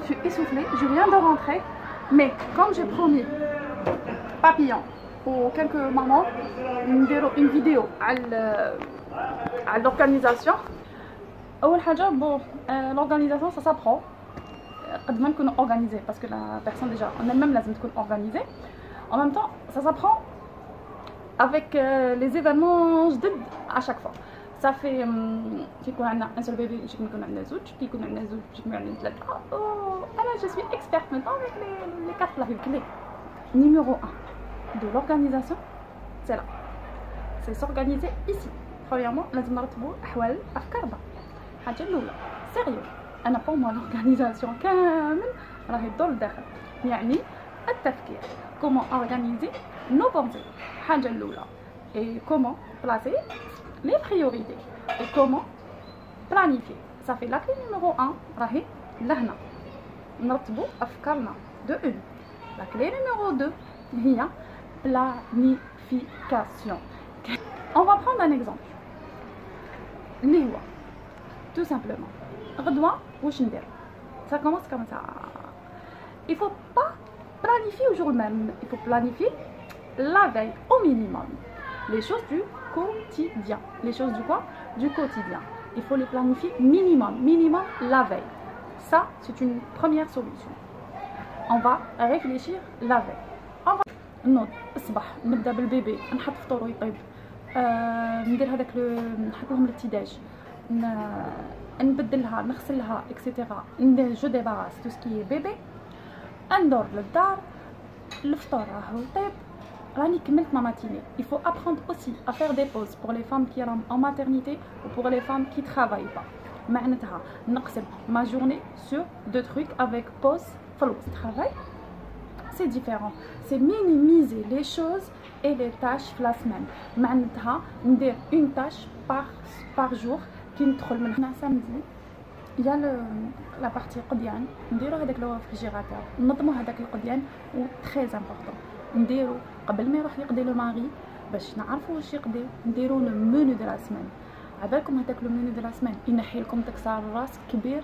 je suis essoufflée, je viens de rentrer, mais comme j'ai promis Papillon ou quelques moments une vidéo à l'organisation. أول حاجة bon l'organisation ça s'apprend قد ما نكون organisé parce que la personne déjà en elle-même لازم تكون organisée. En même temps ça s'apprend avec les événements جدد à chaque fois. Ça fait كي يكون عندنا un seul bébé يجيك يكون عندنا زوج، كي يكون عندنا زوج يجيك عندنا ثلاثة. أنا je suis experte maintenant avec les quatre clés. Numéro 1 de l'organisation, c'est là. C'est s'organiser ici. Premièrement, لازم نرتبوا أحوال أفكارنا. الحاجة الأولى سيريو. أنا pour moi l'organisation كامل راهي تدور لداخل. يعني التفكير. Comment organiser nos pensées. الحاجة الأولى. Et comment placer les priorités. Et comment planifier. Ça fait la clé numéro 1 راهي لهنا. نرتبوا أفكارنا de 1. La clé numéro 2 هي planification. On va prendre un exemple. Liwa. Tout simplement. غدوة واش ندير. Ça commence comme ça. Il faut pas planifier au jour même. Il faut planifier la veille au minimum. Les choses du quotidien. Les choses du quoi? Du quotidien. Il faut les planifier minimum la veille. Ça, c'est une première solution. On va réfléchir la veille. On va نوض الصباح نبدا بالبيبي نحط فطور يطيب ندير هذاك نحط لهم الابتداج نبدلها نغسلها اكسيتيرا ندير جو ديباراس تو سكي بيبي ندور للدار الفطور راهو يطيب راني كملت ما ماتيني. Il faut apprendre aussi à faire des pauses pour les femmes qui sont en maternité ou pour les femmes qui travaillent pas. معناتها نقسم ma journée sur 2 trucs avec pause في الوسط travail. C'est différent. C'est minimiser les choses et les tâches la semaine. معناتها ندير une tâche par jour كي ندخل من هنا samedi. Il y a la partie قضيان نديرو هذاك لو ريفريجيراتور ننظمو هذاك القضيان و très important نديرو قبل ما يروح يقضي لو ماري باش نعرفو واش يقضي نديرو لو مونو دو لا سيمين. عبالكم هذاك لو مونو دو لا سيمين ينحي لكم تكسار الراس كبير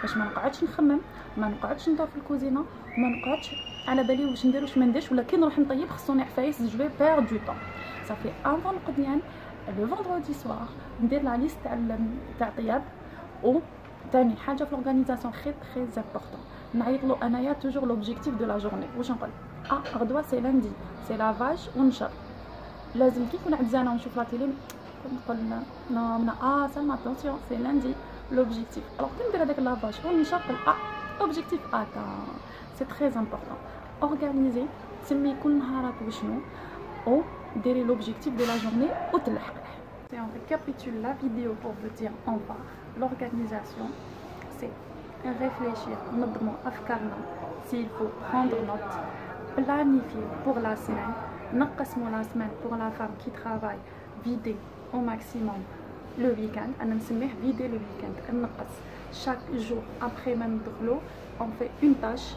باش ما نقعدش نخمم ما نقعدش ندور في الكوزينه وما نقعدش على بالي واش ندير واش ما نديرش ولا كي نروح نطيب خصوني عفايس جو في بير دو طون. صافي افون القضيان لو فوندردي سوار ندير لا ليست تاع الطياب. و ثاني حاجه في لورغانيزاسيون très important نعيط له انايا توجور لوبجيكتيف دو لا جورني. واش نقول غدوه سي لاندي سي لافاج ونشر. لازم كي يكون عزانه ونشوف لا تيلي نقول نو سالما اتونسيون سي لاندي لوبجيكتيف. الوغ كي ندير هذاك لافاج ونشر اوبجيكتيف سي très important. اورغانيزي تسمي كل نهارك وشنو او ديري لوبجيكتيف دو لا جورني وتلحق. Et on récapitule la vidéo pour vous dire en bas. L'organisation, c'est réfléchir, s'il faut prendre note, planifier pour la semaine, la semaine pour la femme qui travaille, vider au maximum le week-end, vider le week-end, chaque jour après même de l'eau, on fait une tâche,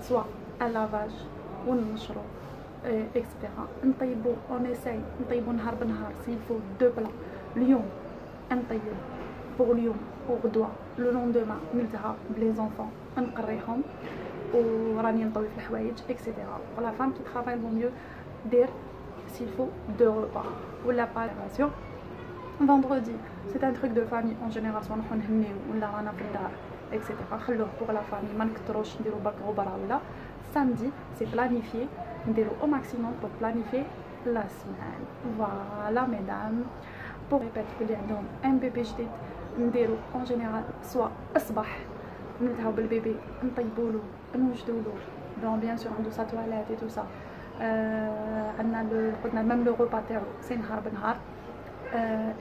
soit un lavage ou un moucheron. etc. On essaye نطيبو نهار بنهار s'il faut 2 plats. اليوم نطيب pour اليوم وغدوة لو لوندوما نلتها بلي زونفون نقريهم وراني نطوي في الحوايج اكسيتيرا. pour la femme qui travaille vaut mieux دير s'il faut 2 repas ولا pas. vendredi c'est un truc de famille en général soit نروحو نهنيو ولا رانا في الدار اكسيتيرا خلوه pour la famille ما نكثروش نديرو برك غبره ولا. samedi c'est planifié نديرو au maximum pour planifier la semaine. Voilà mesdames. pour répéter بلي عندهم ان بيبي جديد نديرو en général soit الصباح نلتهاو بالبيبي نطيبولو نوجدولو دون بيان سور عنده سا تواليت اي تو سا. عندنا قلنا ميم لو روبا تاعو سي نهار بنهار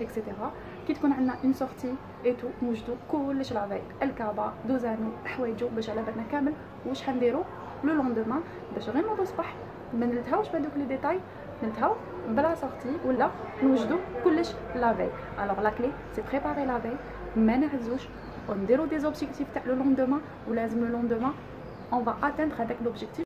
اكسيتيرا. كي تكون عندنا اون سورتي اي تو نوجدو كلش لافاي الكابا دوزانو حوايجو باش على بالنا كامل واش حنديرو لو لوندومان باش غير نوضو الصباح ما نلتهاوش بهذوك لي ديتاي نلتهاو بلا سورتي ولا نوجدو كلش لافاي. الوغ لا كلي سي بريباري لافاي ما نعزوش ونديرو دي زوبجيكتيف تاع لو لوندومان ولازم لو لوندومان on va atteindre هذاك لوبجيكتيف